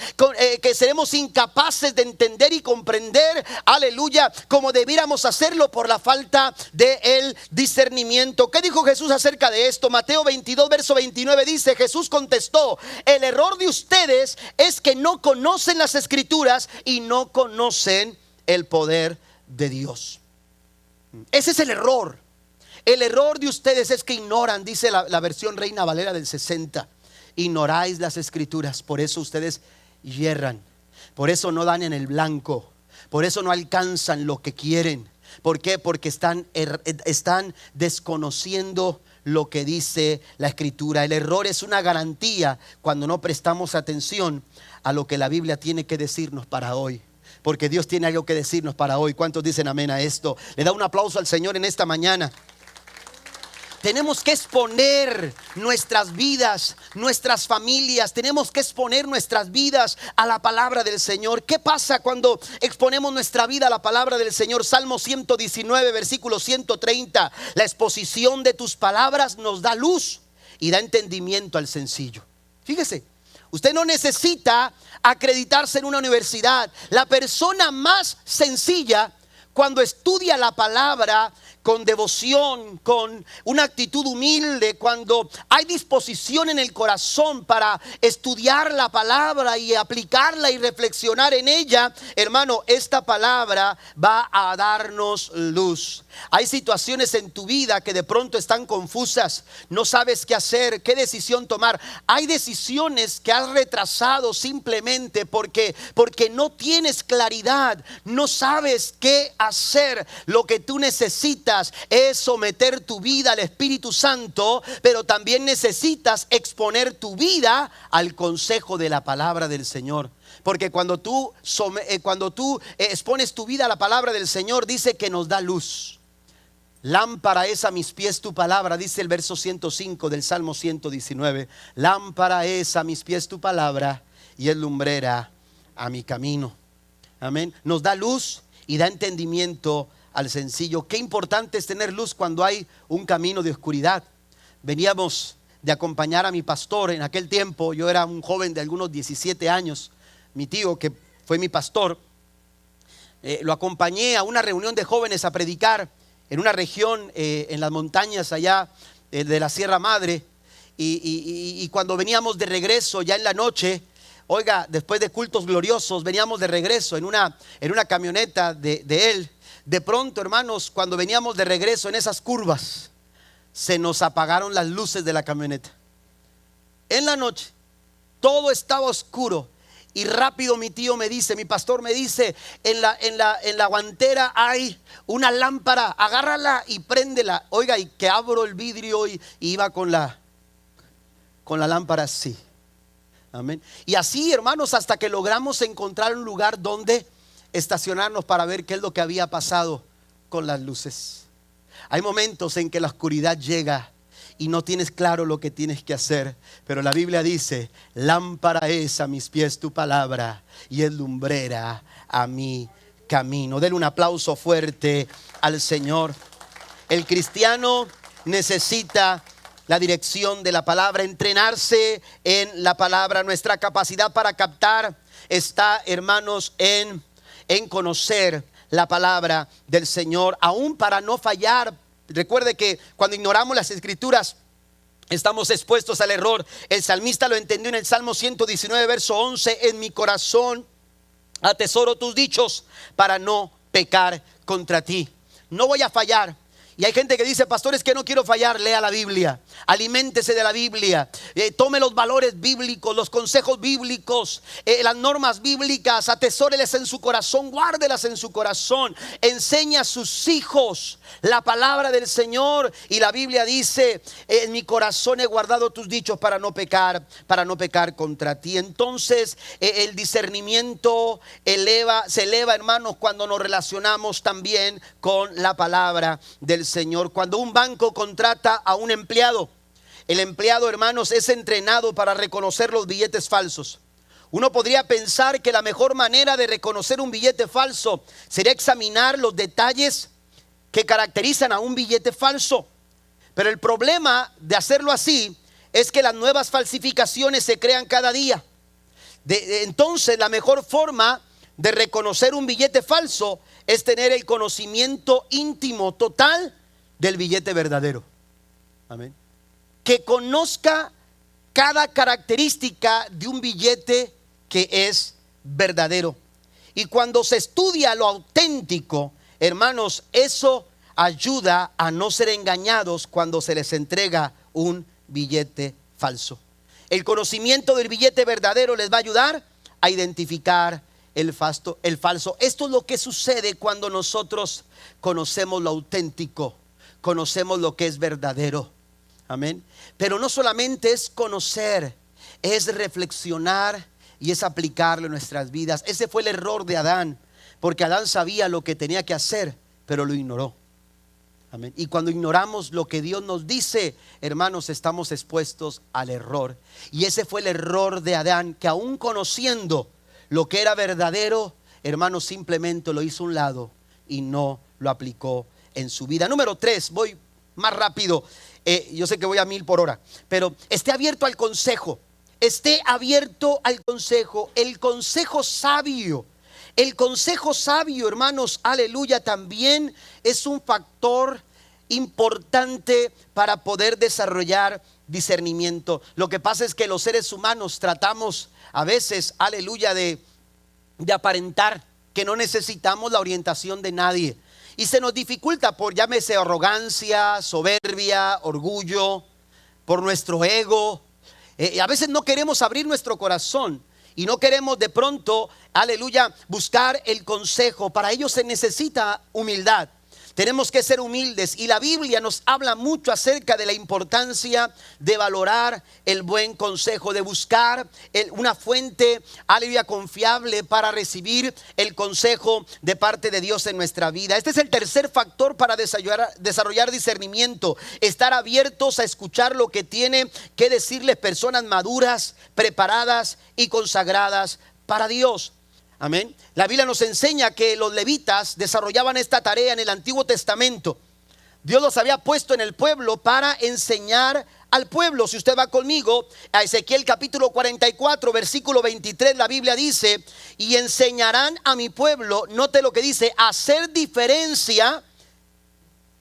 que seremos incapaces de entender y comprender, aleluya, como debiéramos hacerlo por la falta del discernimiento. ¿Qué dijo Jesús acerca de esto? Mateo 22 verso 29 dice: Jesús contestó: el error de ustedes es que no conocen las Escrituras y no conocen el poder de Dios. Ese es el error. El error de ustedes es que ignoran, dice la versión Reina Valera del 60. Ignoráis las Escrituras, por eso ustedes yerran, por eso no dan en el blanco, por eso no alcanzan lo que quieren. ¿Por qué? Porque están desconociendo lo que dice la Escritura. El error es una garantía cuando no prestamos atención a lo que la Biblia tiene que decirnos para hoy. Porque Dios tiene algo que decirnos para hoy. ¿Cuántos dicen amén a esto? Le da un aplauso al Señor en esta mañana. Tenemos que exponer nuestras vidas, nuestras familias. Tenemos que exponer nuestras vidas a la palabra del Señor. ¿Qué pasa cuando exponemos nuestra vida a la palabra del Señor? Salmo 119, versículo 130. La exposición de tus palabras nos da luz y da entendimiento al sencillo. Fíjese, usted no necesita acreditarse en una universidad. La persona más sencilla, cuando estudia la palabra con devoción, con una actitud humilde, cuando hay disposición en el corazón para estudiar la palabra y aplicarla y reflexionar en ella, hermano, esta palabra va a darnos luz. Hay situaciones en tu vida que de pronto están confusas, no sabes qué hacer, qué decisión tomar. Hay decisiones que has retrasado simplemente porque no tienes claridad, no sabes qué hacer. Lo que tú necesitas es someter tu vida al Espíritu Santo, pero también necesitas exponer tu vida al consejo de la palabra del Señor. Porque cuando tú expones tu vida a la palabra del Señor, dice que nos da luz. Lámpara es a mis pies tu palabra, dice el verso 105 del Salmo 119. Lámpara es a mis pies tu palabra y es lumbrera a mi camino. Amén. Nos da luz y da entendimiento al sencillo. Qué importante es tener luz cuando hay un camino de oscuridad. Veníamos de acompañar a mi pastor en aquel tiempo. Yo era un joven de algunos 17 años. Mi tío, que fue mi pastor, lo acompañé a una reunión de jóvenes a predicar en una región en las montañas allá de la Sierra Madre. Y cuando veníamos de regreso ya en la noche, oiga, después de cultos gloriosos, veníamos de regreso en una camioneta de él. De pronto, hermanos, cuando veníamos de regreso en esas curvas, se nos apagaron las luces de la camioneta. En la noche, todo estaba oscuro. Y rápido mi tío me dice, mi pastor me dice, en la guantera hay una lámpara, agárrala y préndela. Oiga, y que abro el vidrio y iba con la lámpara así. Amén. Y así, hermanos, hasta que logramos encontrar un lugar donde estacionarnos para ver qué es lo que había pasado con las luces. Hay momentos en que la oscuridad llega y no tienes claro lo que tienes que hacer, pero la Biblia dice: lámpara es a mis pies tu palabra y es lumbrera a mi camino. Denle un aplauso fuerte al Señor. El cristiano necesita la dirección de la palabra, entrenarse en la palabra. Nuestra capacidad para captar está, hermanos, en conocer la palabra del Señor, aún para no fallar. Recuerde que cuando ignoramos las escrituras estamos expuestos al error. El salmista lo entendió en el Salmo 119 verso 11: en mi corazón atesoro tus dichos para no pecar contra ti. No voy a fallar. Y hay gente que dice: pastor, es que no quiero fallar. Lea la Biblia, aliméntese de la Biblia, tome los valores bíblicos, los consejos bíblicos, las normas bíblicas, atesóreles en su corazón, guárdelas en su corazón, enseña a sus hijos la palabra del Señor. Y la Biblia dice: en mi corazón he guardado tus dichos para no pecar contra ti. Entonces el discernimiento se eleva, hermanos, cuando nos relacionamos también con la palabra del Señor. Cuando un banco contrata a un empleado, el empleado, hermanos, es entrenado para reconocer los billetes falsos. Uno podría pensar que la mejor manera de reconocer un billete falso sería examinar los detalles que caracterizan a un billete falso. Pero el problema de hacerlo así es que las nuevas falsificaciones se crean cada día. Entonces, la mejor forma de reconocer un billete falso es tener el conocimiento íntimo, total, del billete verdadero. Amén. Que conozca cada característica de un billete que es verdadero. Y cuando se estudia lo auténtico, hermanos, eso ayuda a no ser engañados cuando se les entrega un billete falso. El conocimiento del billete verdadero les va a ayudar a identificar el falso. Esto es lo que sucede cuando nosotros conocemos lo auténtico, conocemos lo que es verdadero. Amén. Pero no solamente es conocer, es reflexionar y es aplicarlo en nuestras vidas. Ese fue el error de Adán, porque Adán sabía lo que tenía que hacer, pero lo ignoró. Amén. Y cuando ignoramos lo que Dios nos dice, hermanos, estamos expuestos al error. Y ese fue el error de Adán, que aún conociendo lo que era verdadero, hermanos, simplemente lo hizo a un lado y no lo aplicó en su vida. Número 3, voy más rápido. Yo sé que voy a 1000 por hora, pero esté abierto al consejo. Esté abierto al consejo. El consejo sabio. El consejo sabio, hermanos, aleluya, también es un factor importante para poder desarrollar discernimiento. Lo que pasa es que los seres humanos tratamos a veces, aleluya, de aparentar que no necesitamos la orientación de nadie. Y se nos dificulta por, llámese, arrogancia, soberbia, orgullo, por nuestro ego. A veces no queremos abrir nuestro corazón. y no queremos de pronto, aleluya, buscar el consejo. Para ello se necesita humildad. Tenemos que ser humildes, y la Biblia nos habla mucho acerca de la importancia de valorar el buen consejo, de buscar una fuente, aleluya, confiable para recibir el consejo de parte de Dios en nuestra vida. Este es el tercer factor para desarrollar discernimiento: estar abiertos a escuchar lo que tiene que decirles personas maduras, preparadas y consagradas para Dios. Amén. La Biblia nos enseña que los levitas desarrollaban esta tarea en el Antiguo Testamento. Dios los había puesto en el pueblo para enseñar al pueblo. Si usted va conmigo a Ezequiel capítulo 44, versículo 23, la Biblia dice: y enseñarán a mi pueblo, note lo que dice, a hacer diferencia.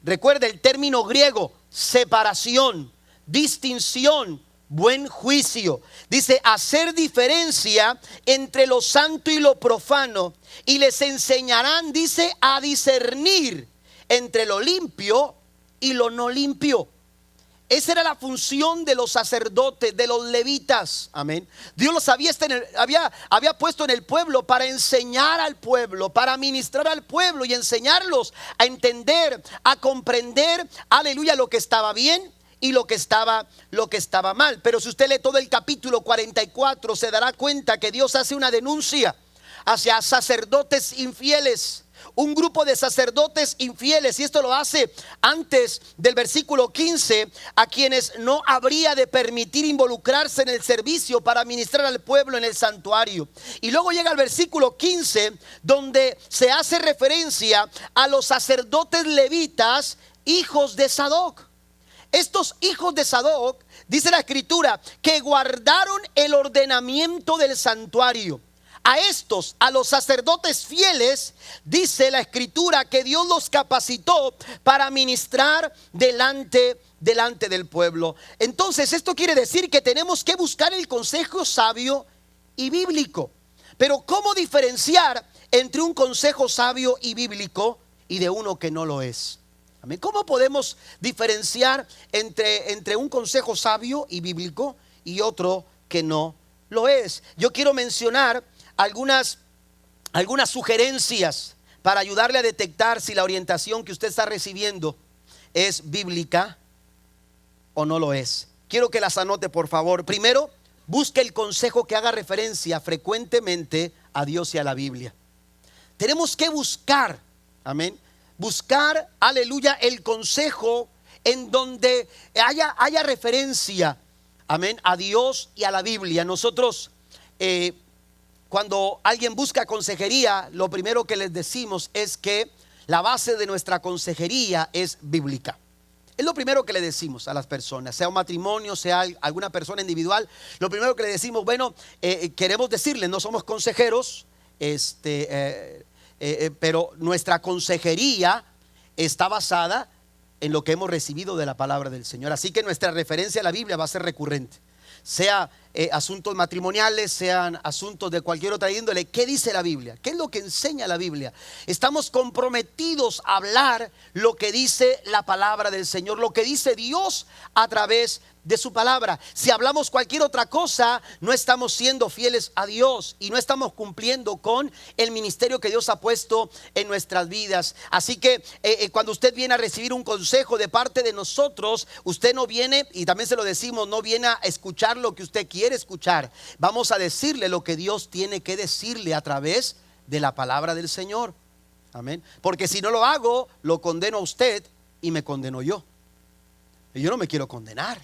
Recuerde el término griego: separación, distinción, buen juicio. Dice: hacer diferencia entre lo santo y lo profano, y les enseñarán, dice, a discernir entre lo limpio y lo no limpio. Esa era la función de los sacerdotes, de los levitas. Amén. Dios los había puesto en el pueblo para enseñar al pueblo, para ministrar al pueblo y enseñarlos a entender, a comprender, aleluya, lo que estaba bien y lo que estaba mal. Pero si usted lee todo el capítulo 44, se dará cuenta que Dios hace una denuncia hacia sacerdotes infieles, un grupo de sacerdotes infieles, y esto lo hace antes del versículo 15, a quienes no habría de permitir involucrarse en el servicio para ministrar al pueblo en el santuario. Y luego llega el versículo 15, donde se hace referencia a los sacerdotes levitas, hijos de Sadoc. Estos hijos de Sadoc, dice la escritura, que guardaron el ordenamiento del santuario. A estos, a los sacerdotes fieles, dice la escritura que Dios los capacitó para ministrar delante del pueblo. Entonces esto quiere decir que tenemos que buscar el consejo sabio y bíblico. Pero ¿cómo diferenciar entre un consejo sabio y bíblico y de uno que no lo es? ¿Cómo podemos diferenciar entre un consejo sabio y bíblico y otro que no lo es? Yo quiero mencionar algunas sugerencias para ayudarle a detectar si la orientación que usted está recibiendo es bíblica o no lo es. Quiero que las anote, por favor. Primero, busque el consejo que haga referencia frecuentemente a Dios y a la Biblia. Tenemos que buscar, amén, buscar, aleluya, el consejo en donde haya referencia, amén, a Dios y a la Biblia. Nosotros, cuando alguien busca consejería, lo primero que les decimos es que la base de nuestra consejería es bíblica. Es lo primero que le decimos a las personas, sea un matrimonio, sea alguna persona individual. Lo primero que le decimos, bueno, queremos decirle, no somos consejeros, pero nuestra consejería está basada en lo que hemos recibido de la palabra del Señor. Así que nuestra referencia a la Biblia va a ser recurrente. Sea asuntos matrimoniales, sean asuntos de cualquier otra índole. ¿Qué dice la Biblia? ¿Qué es lo que enseña la Biblia? Estamos comprometidos a hablar lo que dice la palabra del Señor, lo que dice Dios a través de su palabra. Si hablamos cualquier otra cosa, no estamos siendo fieles a Dios y no estamos cumpliendo con el ministerio que Dios ha puesto en nuestras vidas. Así que cuando usted viene a recibir un consejo de parte de nosotros, usted no viene, y también se lo decimos, no viene a escuchar lo que usted quiere escuchar. Vamos a decirle lo que Dios tiene que decirle a través de la palabra del Señor. Amén. Porque si no lo hago, lo condeno a usted y me condeno yo. Y yo no me quiero condenar.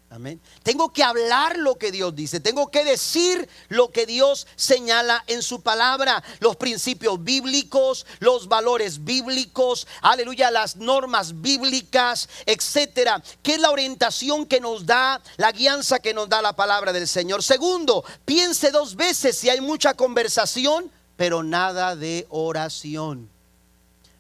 Amén. Tengo que hablar lo que Dios dice, tengo que decir lo que Dios señala en su palabra, los principios bíblicos, los valores bíblicos, aleluya, las normas bíblicas, etcétera. ¿Qué es la orientación que nos da, la guianza que nos da la palabra del Señor? Segundo, piense dos veces si hay mucha conversación, pero nada de oración.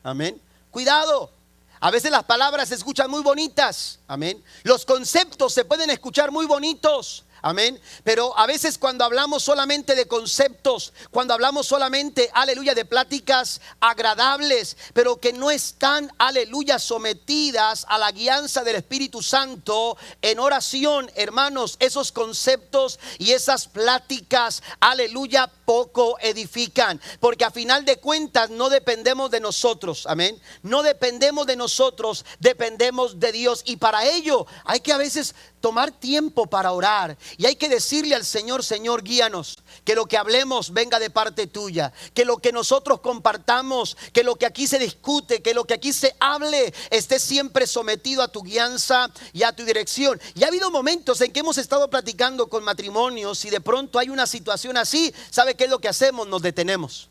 Amén. Cuidado. A veces las palabras se escuchan muy bonitas, amén. Los conceptos se pueden escuchar muy bonitos, Amén. Pero a veces cuando hablamos solamente de conceptos, cuando hablamos solamente, aleluya, de pláticas agradables, pero que no están, aleluya, sometidas a la guianza del Espíritu Santo en oración, hermanos, esos conceptos y esas pláticas, aleluya, poco edifican. Porque a final de cuentas no dependemos de nosotros, amén. No dependemos de nosotros, dependemos de Dios. Y para ello hay que a veces tomar tiempo para orar. Y hay que decirle al Señor: Señor, guíanos, que lo que hablemos venga de parte tuya, que lo que nosotros compartamos, que lo que aquí se discute, que lo que aquí se hable esté siempre sometido a tu guianza y a tu dirección. Y ha habido momentos en que hemos estado platicando con matrimonios y de pronto hay una situación así. ¿Sabe qué es lo que hacemos? Nos detenemos.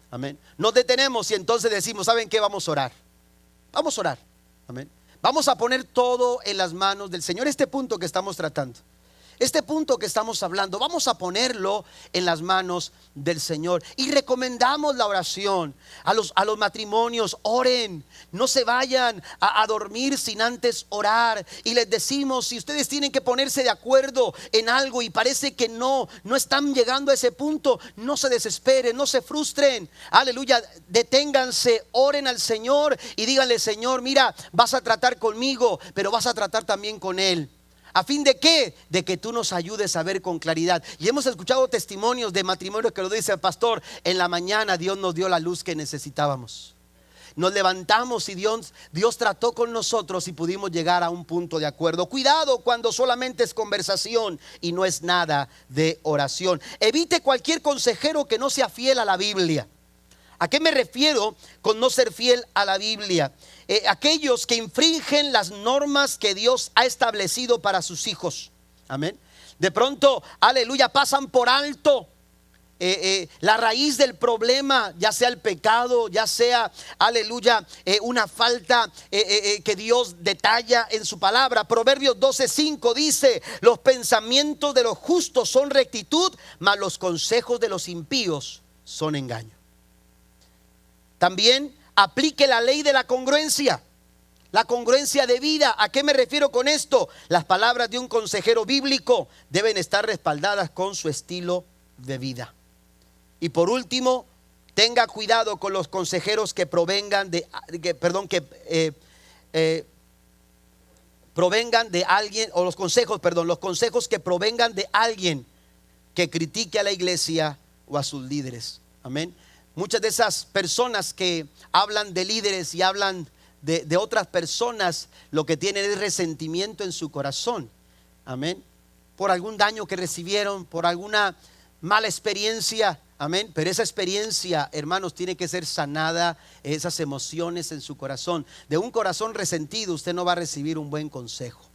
Amén. Nos detenemos y entonces decimos: ¿saben qué? Vamos a orar. Vamos a orar. Amén. Vamos a poner todo en las manos del Señor. Este punto que estamos tratando, este punto que estamos hablando, vamos a ponerlo en las manos del Señor. Y recomendamos la oración a los matrimonios. Oren, no se vayan a dormir sin antes orar. Y les decimos: si ustedes tienen que ponerse de acuerdo en algo y parece que no están llegando a ese punto, no se desesperen, no se frustren. Aleluya, deténganse, oren al Señor y díganle: Señor, mira, vas a tratar conmigo, pero vas a tratar también con Él. ¿A fin de qué? De que tú nos ayudes a ver con claridad. Y hemos escuchado testimonios de matrimonios que lo dice: pastor, en la mañana Dios nos dio la luz que necesitábamos. Nos levantamos y Dios trató con nosotros y pudimos llegar a un punto de acuerdo. Cuidado cuando solamente es conversación y no es nada de oración. Evite cualquier consejero que no sea fiel a la Biblia. ¿A qué me refiero con no ser fiel a la Biblia? Aquellos que infringen las normas que Dios ha establecido para sus hijos. Amén. De pronto, aleluya, pasan por alto la raíz del problema, ya sea el pecado, ya sea, aleluya, una falta que Dios detalla en su palabra. Proverbios 12:5 dice: los pensamientos de los justos son rectitud, mas los consejos de los impíos son engaño. También aplique la ley de la congruencia de vida. ¿A qué me refiero con esto? Las palabras de un consejero bíblico deben estar respaldadas con su estilo de vida. Y por último, tenga cuidado con los consejeros que provengan de alguien, o los consejos que provengan de alguien que critique a la iglesia o a sus líderes. Amén. Muchas de esas personas que hablan de líderes y hablan de otras personas, lo que tienen es resentimiento en su corazón. Amén. Por algún daño que recibieron, por alguna mala experiencia. Amén. Pero esa experiencia, hermanos, tiene que ser sanada, esas emociones en su corazón. De un corazón resentido usted no va a recibir un buen consejo.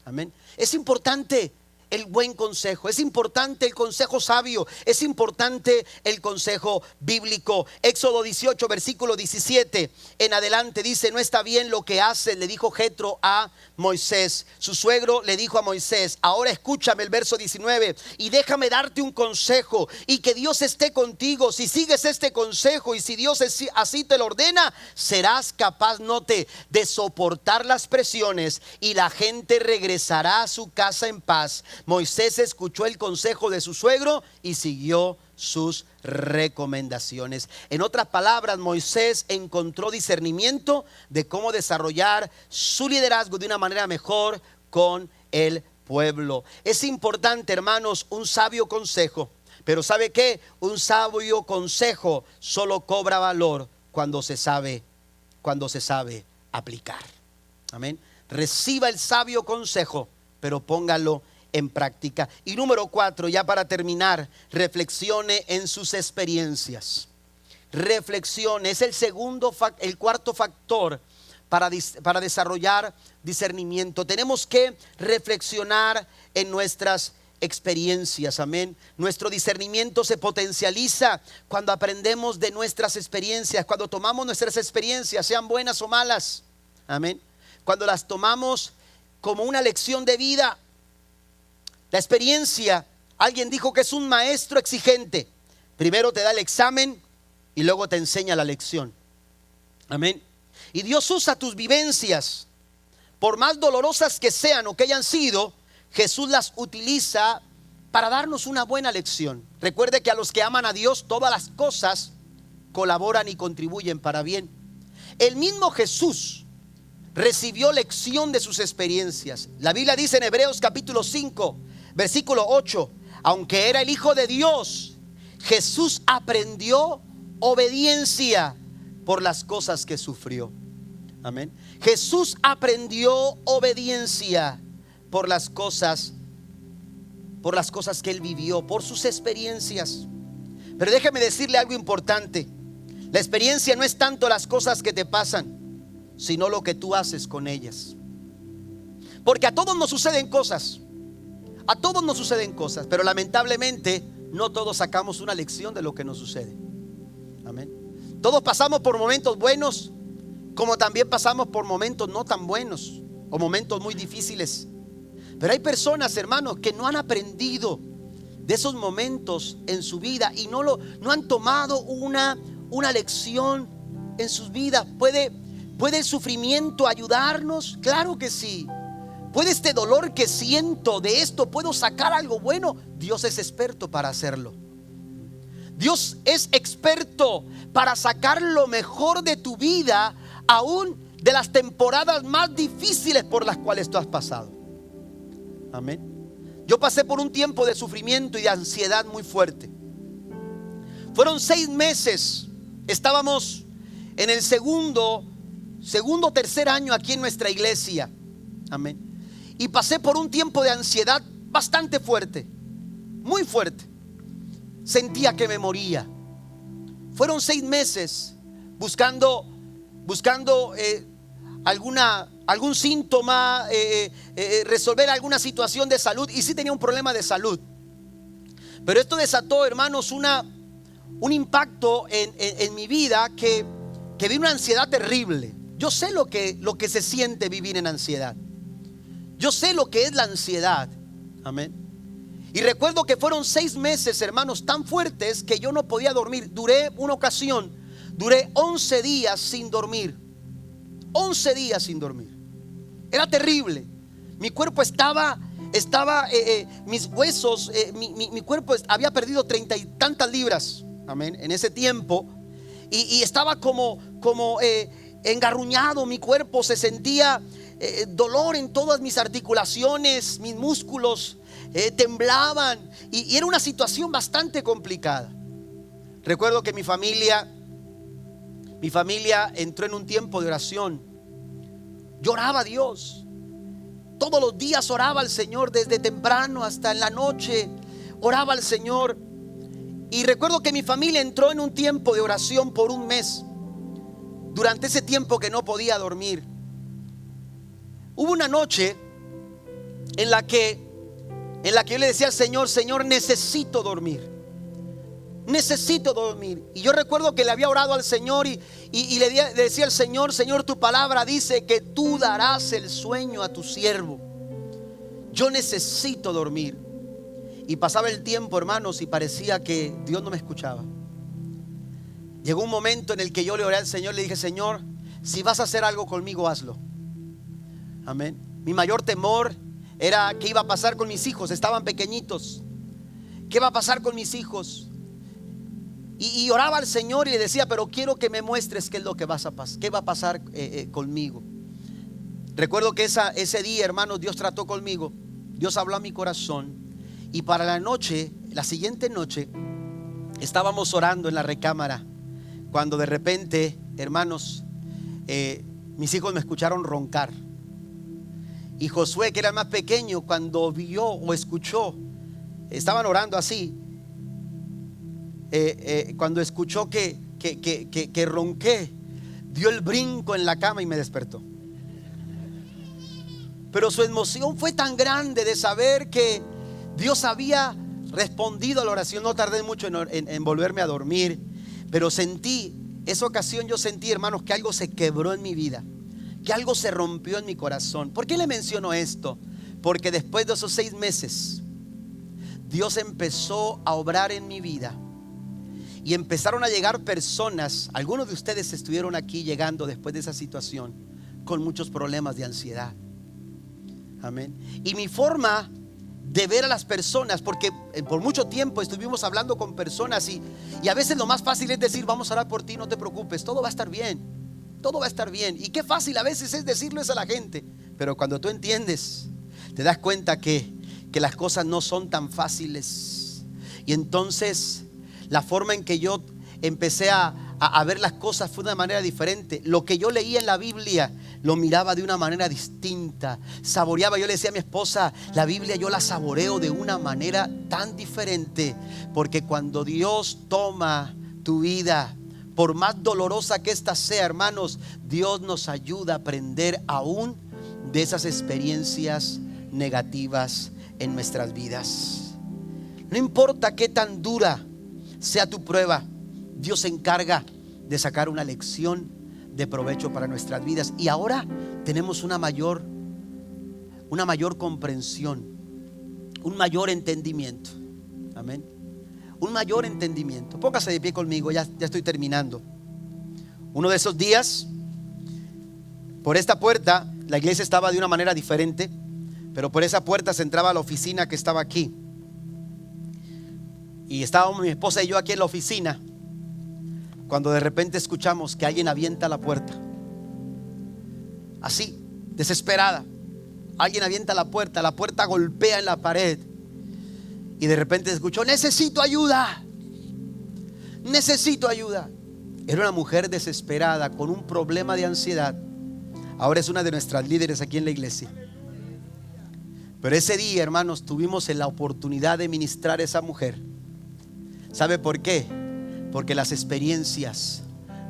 Amén. Es importante el buen consejo, es importante el consejo sabio, es importante el consejo bíblico. Éxodo 18 versículo 17 en adelante dice: no está bien lo que hace, le dijo Jetro a Moisés. Su suegro le dijo a Moisés: ahora escúchame, el verso 19, y déjame darte un consejo, y que Dios esté contigo. Si sigues este consejo y si Dios así te lo ordena, serás capaz, note, de soportar las presiones y la gente regresará a su casa en paz. Moisés escuchó el consejo de su suegro y siguió sus recomendaciones. En otras palabras, Moisés encontró discernimiento de cómo desarrollar su liderazgo de una manera mejor con el pueblo. Es importante, hermanos, un sabio consejo. Pero ¿sabe qué? Un sabio consejo solo cobra valor cuando se sabe aplicar. Amén. Reciba el sabio consejo, pero póngalo en práctica. Y número 4, ya para terminar, reflexione en sus experiencias. Reflexione, es el cuarto factor para desarrollar discernimiento. Tenemos que reflexionar en nuestras experiencias. Amén. Nuestro discernimiento se potencializa cuando aprendemos de nuestras experiencias, cuando tomamos nuestras experiencias, sean buenas o malas. Amén. Cuando las tomamos como una lección de vida. La experiencia, alguien dijo que es un maestro exigente. Primero te da el examen y luego te enseña la lección. Amén. Y Dios usa tus vivencias, por más dolorosas que sean o que hayan sido, Jesús las utiliza para darnos una buena lección. Recuerde que a los que aman a Dios, todas las cosas colaboran y contribuyen para bien. El mismo Jesús recibió lección de sus experiencias. La Biblia dice en Hebreos capítulo 5, versículo 8, aunque era el Hijo de Dios, Jesús aprendió obediencia por las cosas que sufrió. Amén. Jesús aprendió obediencia por las cosas que él vivió, por sus experiencias. Pero déjeme decirle algo importante. La experiencia no es tanto las cosas que te pasan, sino lo que tú haces con ellas. Porque a todos nos suceden cosas. A todos nos suceden cosas, pero lamentablemente no todos sacamos una lección de lo que nos sucede. Amén. Todos pasamos por momentos buenos, como también pasamos por momentos no tan buenos o momentos muy difíciles. Pero hay personas, hermanos, que no han aprendido de esos momentos en su vida y no han tomado una lección en sus vidas. ¿Puede el sufrimiento ayudarnos? Claro que sí. ¿Puede este dolor que siento de esto, puedo sacar algo bueno? Dios es experto para hacerlo. Dios es experto para sacar lo mejor de tu vida, aún de las temporadas más difíciles por las cuales tú has pasado. Amén. Yo pasé por un tiempo de sufrimiento y de ansiedad muy fuerte. Fueron 6 meses. Estábamos en el segundo, tercer año aquí en nuestra iglesia. Amén. Y pasé por un tiempo de ansiedad bastante fuerte, muy fuerte. Sentía que me moría. Fueron 6 meses buscando algún síntoma, resolver alguna situación de salud. Y sí tenía un problema de salud. Pero esto desató, hermanos, un impacto en mi vida que vi una ansiedad terrible. Yo sé lo que se siente vivir en ansiedad. Yo sé lo que es la ansiedad. Amén. Y recuerdo que fueron 6 meses, hermanos, tan fuertes que yo no podía dormir. Duré 11 días sin dormir. 11 días sin dormir. Era terrible. Mi cuerpo estaba mis huesos, mi cuerpo había perdido 30 y tantas libras. Amén. En ese tiempo. Y estaba como engarruñado mi cuerpo. Se sentía dolor en todas mis articulaciones, mis músculos temblaban. Y era una situación bastante complicada. Recuerdo que mi familia entró en un tiempo de oración. Lloraba a Dios. Todos los días oraba al Señor, desde temprano hasta en la noche. Oraba al Señor. Y recuerdo que mi familia entró en un tiempo de oración por un mes. Durante ese tiempo que no podía dormir, hubo una noche en la que yo le decía al Señor: Señor, necesito dormir. Necesito dormir. Y yo recuerdo que le había orado al Señor y le decía al Señor: Señor, tu palabra dice que tú darás el sueño a tu siervo. Yo necesito dormir. Y pasaba el tiempo, hermanos, y parecía que Dios no me escuchaba. Llegó un momento en el que yo le oré al Señor. Le dije: Señor, si vas a hacer algo conmigo, hazlo. Amén. Mi mayor temor era qué iba a pasar con mis hijos. Estaban pequeñitos. ¿Qué va a pasar con mis hijos? Y oraba al Señor y le decía: pero quiero que me muestres qué es lo que va a pasar conmigo. Recuerdo que ese día, hermanos, Dios trató conmigo. Dios habló a mi corazón. Y para la siguiente noche, estábamos orando en la recámara, cuando de repente, hermanos, mis hijos me escucharon roncar. Y Josué, que era el más pequeño, cuando vio o escuchó, estaban orando así, cuando escuchó que ronqué, dio el brinco en la cama y me despertó. Pero su emoción fue tan grande de saber que Dios había respondido a la oración. No tardé mucho en volverme a dormir, pero esa ocasión yo sentí, hermanos, que algo se quebró en mi vida, que algo se rompió en mi corazón. ¿Por qué le menciono esto? Porque después de esos 6 meses, Dios empezó a obrar en mi vida. Y empezaron a llegar personas. Algunos de ustedes estuvieron aquí llegando después de esa situación con muchos problemas de ansiedad. Amén. Y mi forma de ver a las personas, porque por mucho tiempo estuvimos hablando con personas y a veces lo más fácil es decir, vamos a orar por ti, no te preocupes, todo va a estar bien, todo va a estar bien. Y qué fácil a veces es decirlo eso a la gente, pero cuando tú entiendes, te das cuenta que las cosas no son tan fáciles. Y entonces la forma en que yo empecé a ver las cosas fue de una manera diferente. Lo que yo leía en la Biblia lo miraba de una manera distinta, saboreaba. Yo le decía a mi esposa, la Biblia yo la saboreo de una manera tan diferente, porque cuando Dios toma tu vida, por más dolorosa que ésta sea, hermanos, Dios nos ayuda a aprender aún de esas experiencias negativas en nuestras vidas. No importa qué tan dura sea tu prueba, Dios se encarga de sacar una lección de provecho para nuestras vidas. Y ahora tenemos una mayor comprensión, un mayor entendimiento. Amén. Un mayor entendimiento. Póngase de pie conmigo, ya estoy terminando. Uno de esos días, por esta puerta, la iglesia estaba de una manera diferente, pero por esa puerta se entraba a la oficina que estaba aquí. Y estábamos mi esposa y yo aquí en la oficina, cuando de repente escuchamos que alguien avienta la puerta. Así, desesperada. Alguien avienta la puerta golpea en la pared. Y de repente escuchó, necesito ayuda. Necesito ayuda. Era una mujer desesperada con un problema de ansiedad. Ahora es una de nuestras líderes aquí en la iglesia. Pero ese día, hermanos, tuvimos la oportunidad de ministrar a esa mujer. ¿Sabe por qué? Porque las experiencias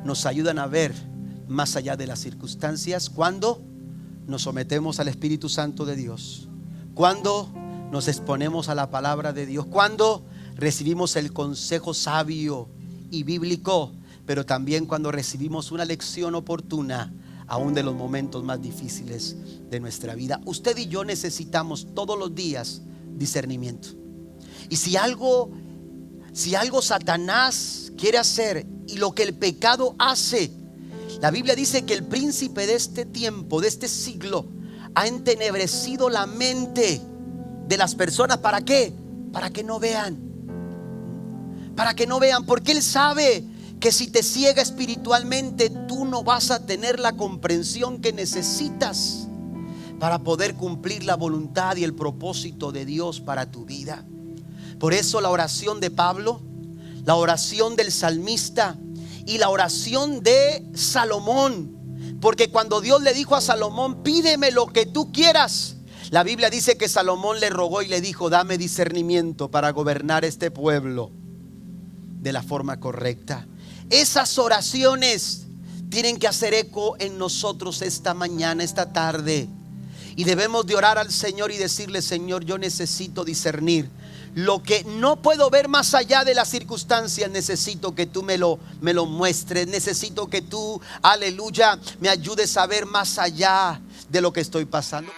nos ayudan a ver más allá de las circunstancias cuando nos sometemos al Espíritu Santo de Dios, cuando nos exponemos a la palabra de Dios, cuando recibimos el consejo sabio y bíblico, pero también cuando recibimos una lección oportuna aún de los momentos más difíciles de nuestra vida. Usted y yo necesitamos todos los días discernimiento. Y si algo Satanás quiere hacer y lo que el pecado hace, la Biblia dice que el príncipe de este tiempo, de este siglo, ha entenebrecido la mente de las personas. ¿Para qué? Para que no vean. Para que no vean, porque él sabe que si te ciega espiritualmente, tú no vas a tener la comprensión que necesitas para poder cumplir la voluntad y el propósito de Dios para tu vida. Por eso la oración de Pablo, la oración del salmista y la oración de Salomón, porque cuando Dios le dijo a Salomón, pídeme lo que tú quieras, la Biblia dice que Salomón le rogó y le dijo, dame discernimiento para gobernar este pueblo de la forma correcta. Esas oraciones tienen que hacer eco en nosotros esta mañana, esta tarde, y debemos de orar al Señor y decirle, Señor, yo necesito discernir lo que no puedo ver más allá de las circunstancias. Necesito que tú me lo muestres. Necesito que tú, aleluya, me ayudes a ver más allá de lo que estoy pasando.